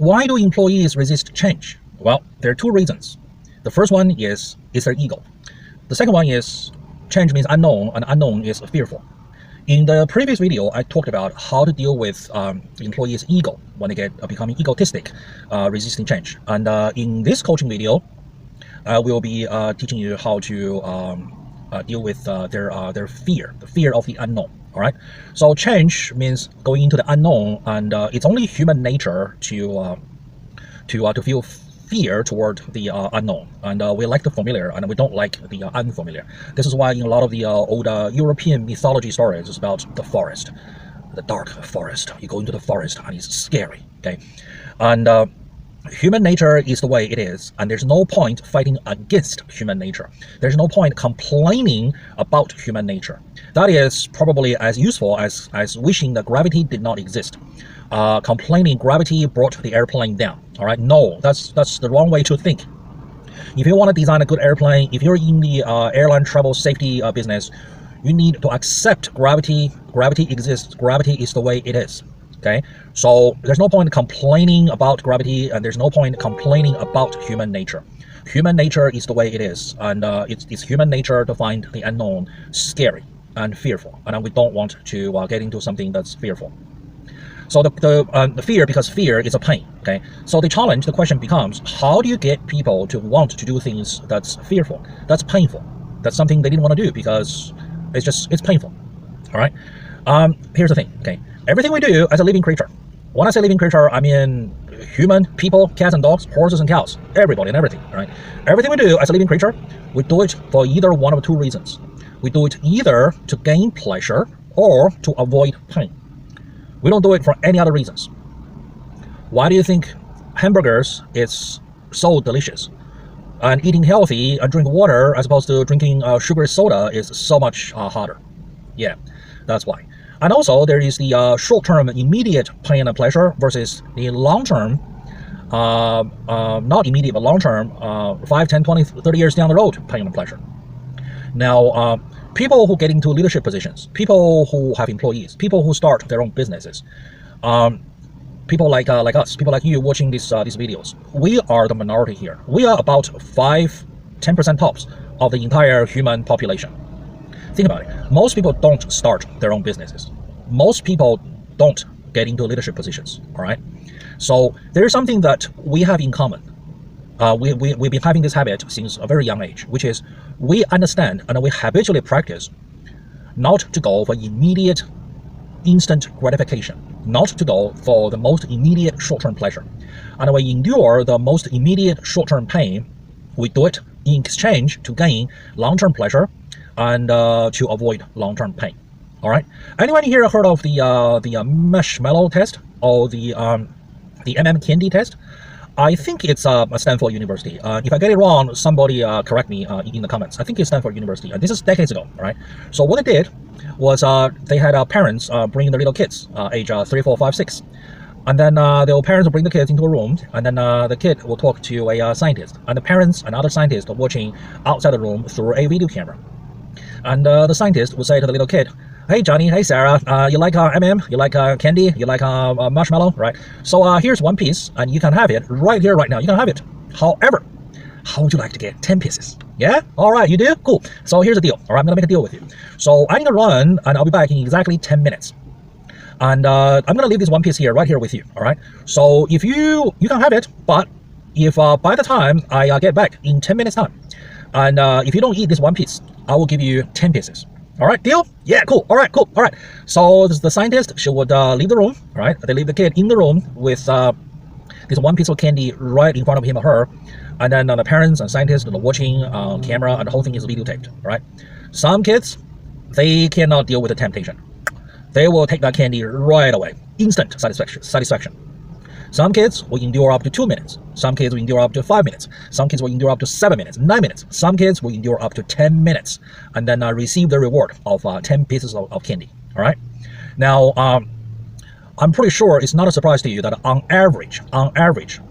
why do employees resist change? Well, there are two reasons. The first one is their ego. The second one is change means unknown, and unknown is fearful. In the previous video, I talked about how to deal with employees' ego when they get becoming egotistic, resisting change. And in this coaching video, I will be teaching you how to deal with their fear, the fear of the unknown. All right. So change means going into the unknown, and it's only human nature to feel fear toward the unknown, and we like the familiar and we don't like the unfamiliar. This is why in a lot of the old European mythology stories, it's about the forest, the dark forest. You go into the forest and it's scary. Okay, and human nature is the way it is, and there's no point fighting against human nature. There's no point complaining about human nature. That is probably as useful as wishing that gravity did not exist. Complaining gravity brought the airplane down. All right, no, that's the wrong way to think. If you want to design a good airplane, if you're in the airline travel safety business, you need to accept gravity. Gravity exists. Gravity is the way it is. Okay, so there's no point complaining about gravity, and there's no point complaining about human nature. Human nature is the way it is, and it's human nature to find the unknown scary and fearful, and we don't want to get into something that's fearful. So the fear, because fear is a pain. Okay, so the challenge, the question becomes, how do you get people to want to do things that's fearful, that's painful, that's something they didn't want to do because it's painful. All right, here's the thing. Okay, everything we do as a living creature, when I say living creature, I mean human, people, cats and dogs, horses and cows, everybody and everything. All right, everything we do as a living creature, we do it for either one of two reasons. We do it either to gain pleasure or to avoid pain. We don't do it for any other reasons. Why do you think hamburgers is so delicious, and eating healthy and drink water as opposed to drinking sugary soda is so much harder? Yeah, that's why. And also there is the short-term immediate pain and pleasure versus the long-term, not immediate but long-term, 5, 10, 20, 30 years down the road pain and pleasure. Now, people who get into leadership positions, people who have employees, people who start their own businesses, people like us, people like you watching these videos, we are the minority here. We are about 5–10% tops of the entire human population. Think about it. Most people don't start their own businesses. Most people don't get into leadership positions. All right. So there is something that we have in common. We've been having this habit since a very young age, which is we understand and we habitually practice not to go for immediate, instant gratification, not to go for the most immediate short-term pleasure. And we endure the most immediate short-term pain. We do it in exchange to gain long-term pleasure and to avoid long-term pain. All right. Anyone here heard of the marshmallow test or the candy test? I think it's Stanford University. If I get it wrong, somebody correct me in the comments. I think it's Stanford University. And this is decades ago, all right? So what they did was they had parents bring their little kids, age 3, 4, 5, 6. And then the parents will bring the kids into a room, and then the kid will talk to a scientist. And the parents and other scientists are watching outside the room through a video camera. And the scientist will say to the little kid, "Hey Johnny, hey Sarah, you like M&M? You like candy? You like marshmallow, right? So here's one piece, and you can have it right here, right now. You can have it. However, how would you like to get 10 pieces? Yeah? All right, you do? Cool. So here's the deal. All right, I'm gonna make a deal with you. So I need to run, and I'll be back in exactly 10 minutes. And I'm gonna leave this one piece here, right here with you. All right. So if you can have it, but if by the time I get back in 10 minutes time, and if you don't eat this one piece, I will give you 10 pieces. All right, deal? Yeah, cool. All right, cool. All right. So the scientist, she would leave the room. All right, they leave the kid in the room with this one piece of candy right in front of him or her, and then the parents and scientists are watching on camera, and the whole thing is videotaped. All right. Some kids, they cannot deal with the temptation. They will take that candy right away. Instant satisfaction. Some kids will endure up to 2 minutes. Some kids will endure up to 5 minutes. Some kids will endure up to 7 minutes, 9 minutes. Some kids will endure up to 10 minutes and then receive the reward of 10 pieces of candy. All right. Now, I'm pretty sure it's not a surprise to you that on average,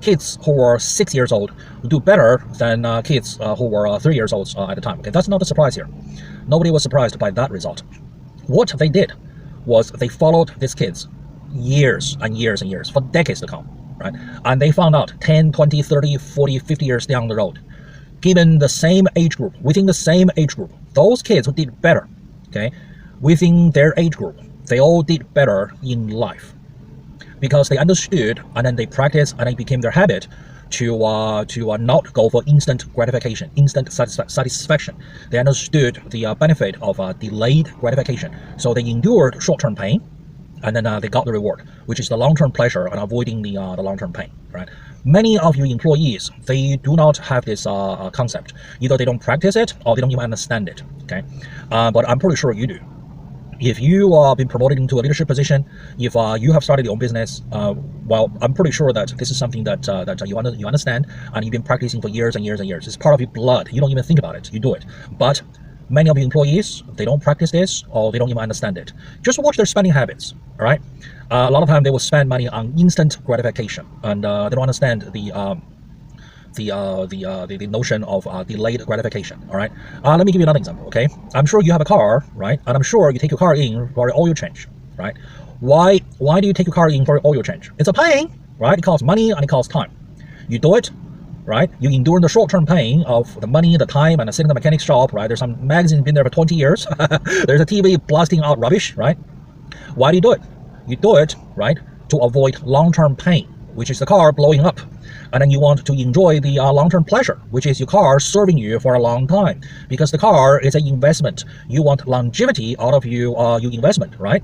kids who were 6 years old do better than kids who were 3 years old at the time. Okay, that's not a surprise here. Nobody was surprised by that result. What they did was they followed these kids years and years and years, for decades to come. right? And they found out 10, 20, 30, 40, 50 years down the road, given the same age group, within the same age group, those kids who did better, okay, within their age group, they all did better in life because they understood and then they practiced and it became their habit to not go for instant gratification, instant satisfaction. They understood the benefit of delayed gratification. So they endured short-term pain, and then they got the reward, which is the long-term pleasure and avoiding the long-term pain, right? Many of you employees, they do not have this concept. Either they don't practice it or they don't even understand it, okay? But I'm pretty sure you do. If you have been promoted into a leadership position, if you have started your own business, well, I'm pretty sure that this is something that you understand and you've been practicing for years and years and years. It's part of your blood. You don't even think about it. You do it. But many of your employees, they don't practice this or they don't even understand it. Just watch their spending habits, all right? A lot of time they will spend money on instant gratification, and they don't understand the notion of delayed gratification. All right, let me give you another example. Okay, I'm sure you have a car, right? And I'm sure you take your car in for an oil change, right? Why do you take your car in for an oil change? It's a pain, right? It costs money and it costs time. You do it, right? You endure the short-term pain of the money, the time, and sitting in the mechanic's shop, right? There's some magazine been there for 20 years. There's a TV blasting out rubbish, right? Why do you do it? You do it, right, to avoid long-term pain, which is the car blowing up. And then you want to enjoy the long-term pleasure, which is your car serving you for a long time. Because the car is an investment. You want longevity out of your investment, right?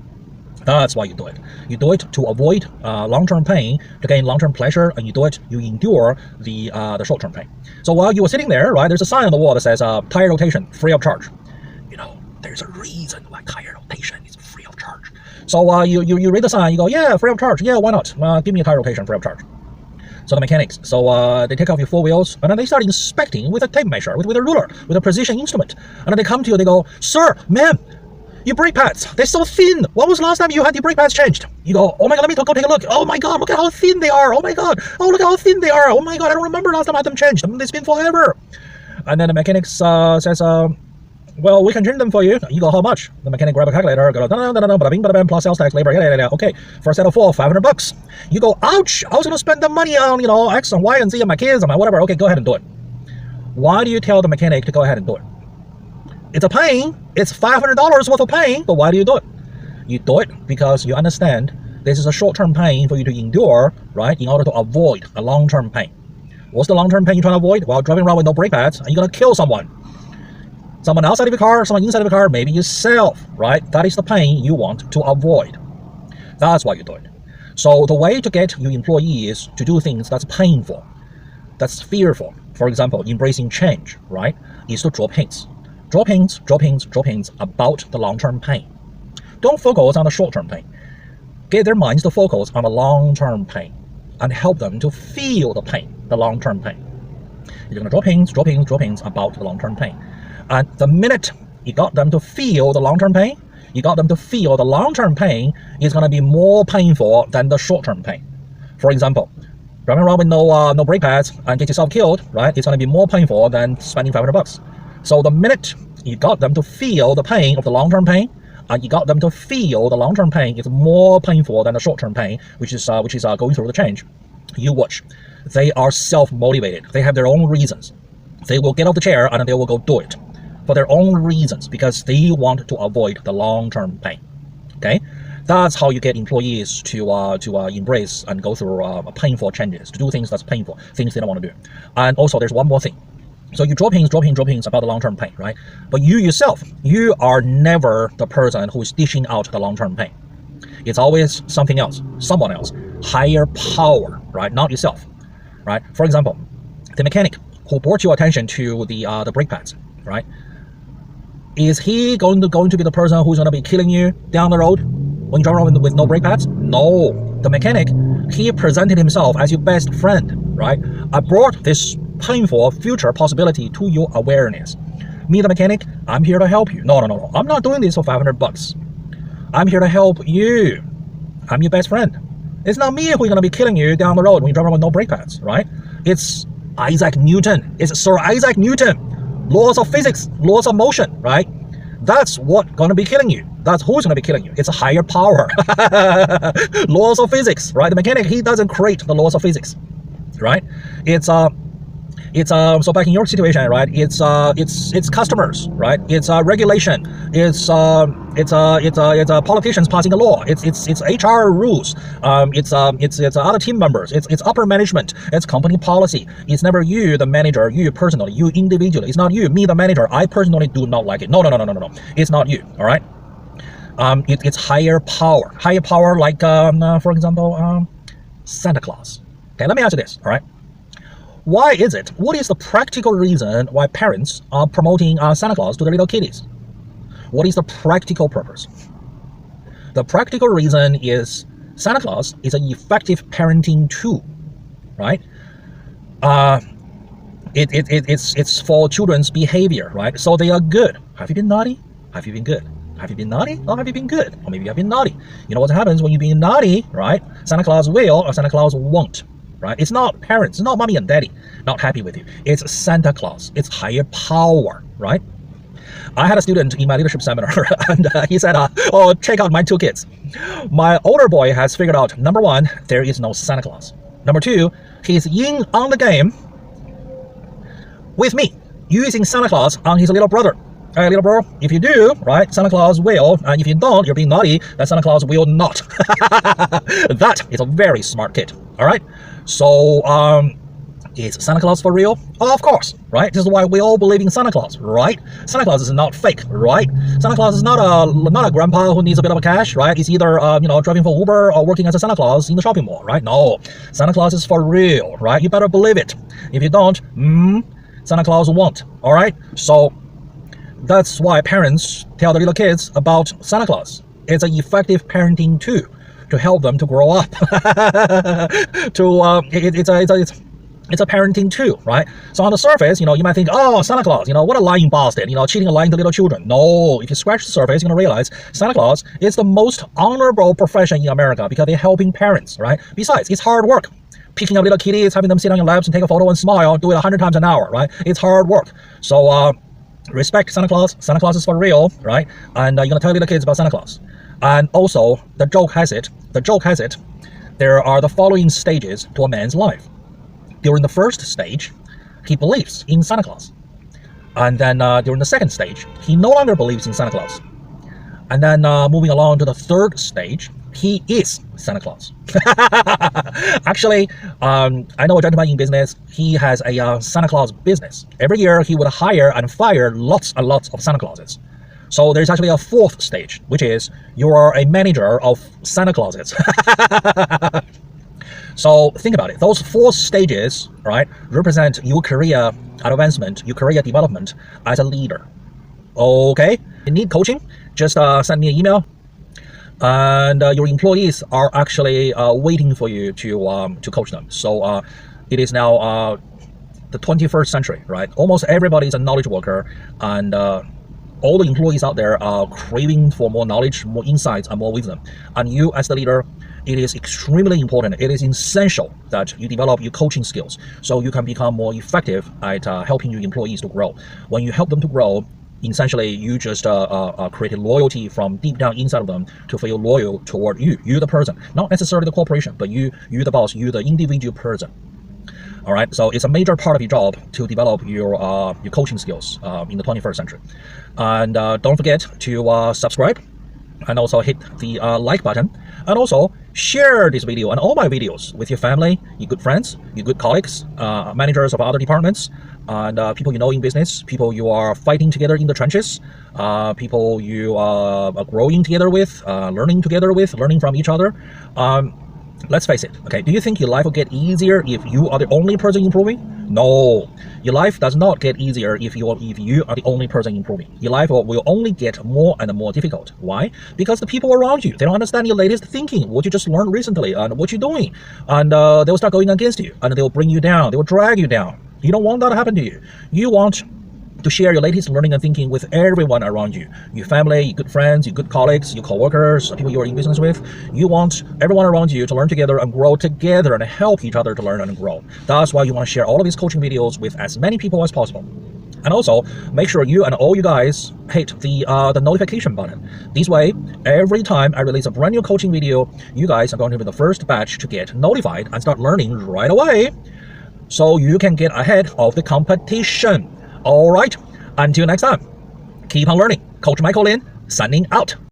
That's why you do it. You do it to avoid long-term pain, to gain long-term pleasure, and you endure the short-term pain. So while you were sitting there, right, there's a sign on the wall that says tire rotation, free of charge. You know, there's a reason why tire rotation is free of charge. So you read the sign, you go, yeah, free of charge. Yeah, why not? Give me a tire rotation, free of charge. So the mechanics, they take off your four wheels, and then they start inspecting with a tape measure, with a ruler, with a precision instrument. And then they come to you, they go, sir, ma'am, your brake pads, they're so thin. When was the last time you had your brake pads changed? You go, oh my God, let me go take a look. Oh my God, look at how thin they are. Oh my God, oh look how thin they are. Oh my God, I don't remember last time I had them changed. It's been forever. And then the mechanics says, well, we can change them for you. You go, how much? The mechanic grab a calculator, go, no, bada bing, bada bam, plus sales tax, labor, okay, for a set of 4, $500. You go, ouch, I was going to spend the money on, you know, X and Y and Z and my kids and my whatever. Okay, go ahead and do it. Why do you tell the mechanic to go ahead and do it? It's a pain. It's $500 worth of pain, but why do you do it? You do it because you understand this is a short-term pain for you to endure, right, in order to avoid a long-term pain. What's the long-term pain you're trying to avoid? While driving around with no brake pads, and you're going to kill someone. Someone outside of your car, someone inside of your car, maybe yourself, right? That is the pain you want to avoid. That's why you do it. So the way to get your employees to do things that's painful, that's fearful, for example, embracing change, right, is to drop hints. Drop hints about the long-term pain. Don't focus on the short-term pain. Get their minds to focus on the long-term pain and help them to feel the pain, the long-term pain. You're going to drop hints about the long-term pain. And the minute you got them to feel the long-term pain, the long-term pain is going to be more painful than the short-term pain. For example, driving around with no brake pads and get yourself killed, right? It's going to be more painful than spending $500. So the minute you got them to feel the pain of the long-term pain, and you got them to feel the long-term pain is more painful than the short-term pain, which is going through the change, you watch. They are self-motivated. They have their own reasons. They will get off the chair and they will go do it for their own reasons because they want to avoid the long-term pain. Okay, that's how you get employees to embrace and go through painful changes, to do things that's painful, things they don't want to do. And also, there's one more thing. So you drop hints about the long-term pain, right? But you yourself, you are never the person who is dishing out the long-term pain. It's always something else, someone else, higher power, right? Not yourself, right? For example, the mechanic who brought your attention to the brake pads, right? Is he going to be the person who's going to be killing you down the road when you drive around with no brake pads? No. The mechanic, he presented himself as your best friend, right? I brought this painful future possibility to your awareness. Me, the mechanic, I'm here to help you. No. I'm not doing this for $500. I'm here to help you. I'm your best friend. It's not me who's going to be killing you down the road when you drive around with no brake pads, right? It's Isaac Newton. It's Sir Isaac Newton. Laws of physics, laws of motion, right? That's what's going to be killing you. That's who's going to be killing you. It's a higher power. Laws of physics, right? The mechanic, he doesn't create the laws of physics, right? So back in your situation, right? It's customers, right? It's regulation. It's politicians passing a law. It's HR rules. It's other team members. It's upper management. It's company policy. It's never you, the manager, you personally, you individually. It's not you, me, the manager. I personally do not like it. No. It's not you. All right. It's higher power. Higher power, like for example, Santa Claus. Okay, let me ask you this. All right. Why is it? What is the practical reason why parents are promoting Santa Claus to their little kiddies? What is the practical purpose? The practical reason is Santa Claus is an effective parenting tool, right? It's for children's behavior, right? So they are good. Have you been naughty? Have you been good? Have you been naughty or have you been good? Or maybe you have been naughty. You know what happens when you're being naughty, right? Santa Claus will or Santa Claus won't. Right? It's not parents, it's not mommy and daddy not happy with you. It's Santa Claus. It's higher power, right? I had a student in my leadership seminar, and he said, "Oh, check out my two kids. My older boy has figured out, number one, there is no Santa Claus. Number two, he's in on the game with me, using Santa Claus on his little brother. All right, little bro, if you do, right, Santa Claus will, and if you don't, you're being naughty, then Santa Claus will not." That is a very smart kid, all right? So, is Santa Claus for real? Oh, of course, right? This is why we all believe in Santa Claus, right? Santa Claus is not fake, right? Santa Claus is not a grandpa who needs a bit of cash, right? He's either driving for Uber or working as a Santa Claus in the shopping mall, right? No, Santa Claus is for real, right? You better believe it. If you don't, Santa Claus won't, all right? So that's why parents tell the little kids about Santa Claus. It's an effective parenting tool to help them to grow up. It's a parenting tool, right? So on the surface, you might think, oh, Santa Claus, what a lying bastard, cheating and lying to little children. No, if you scratch the surface, you're going to realize Santa Claus is the most honorable profession in America because they're helping parents, right? Besides, it's hard work. Picking up little kiddies, having them sit on your laps and take a photo and smile, do it 100 times an hour, right? It's hard work. So respect Santa Claus. Santa Claus is for real, right? And you're going to tell little kids about Santa Claus. And also, the joke has it, there are the following stages to a man's life. During the first stage, he believes in Santa Claus. And then during the second stage, he no longer believes in Santa Claus. And then moving along to the third stage, he is Santa Claus. Actually, I know a gentleman in business. He has a Santa Claus business. Every year, he would hire and fire lots and lots of Santa Clauses. So there's actually a fourth stage, which is you are a manager of Santa Clauses. So think about it. Those four stages, right, represent your career advancement, your career development as a leader. Okay? You need coaching? Just send me an email. And your employees are actually waiting for you to coach them. So it is now the 21st century, right? Almost everybody is a knowledge worker, and all the employees out there are craving for more knowledge, more insights, and more wisdom. And you, as the leader, it is extremely important. It is essential that you develop your coaching skills so you can become more effective at helping your employees to grow. When you help them to grow, essentially, you just create loyalty from deep down inside of them to feel loyal toward you the person, not necessarily the corporation, but you the boss, you the individual person. All right, so it's a major part of your job to develop your coaching skills in the 21st century. And don't forget to subscribe and also hit the like button, and also share this video and all my videos with your family, your good friends, your good colleagues, managers of other departments, and people you know in business, people you are fighting together in the trenches, people you are growing together with, learning together with, learning from each other. Let's face it, okay, do you think your life will get easier if you are the only person improving? No, your life does not get easier if you are the only person improving. Your life will only get more and more difficult. Why? Because the people around you, they don't understand your latest thinking, what you just learned recently, and what you're doing. And they will start going against you, and they will bring you down, they will drag you down. You don't want that to happen to you. You want to share your latest learning and thinking with everyone around you, your family, your good friends, your good colleagues, your co-workers, people you are in business with. You want everyone around you to learn together and grow together and help each other to learn and grow. That's why you want to share all of these coaching videos with as many people as possible. And also, make sure you and all you guys hit the notification button. This way, every time I release a brand new coaching video, you guys are going to be the first batch to get notified and start learning right away, so you can get ahead of the competition. All right, until next time, keep on learning. Coach Michael Lin, signing out.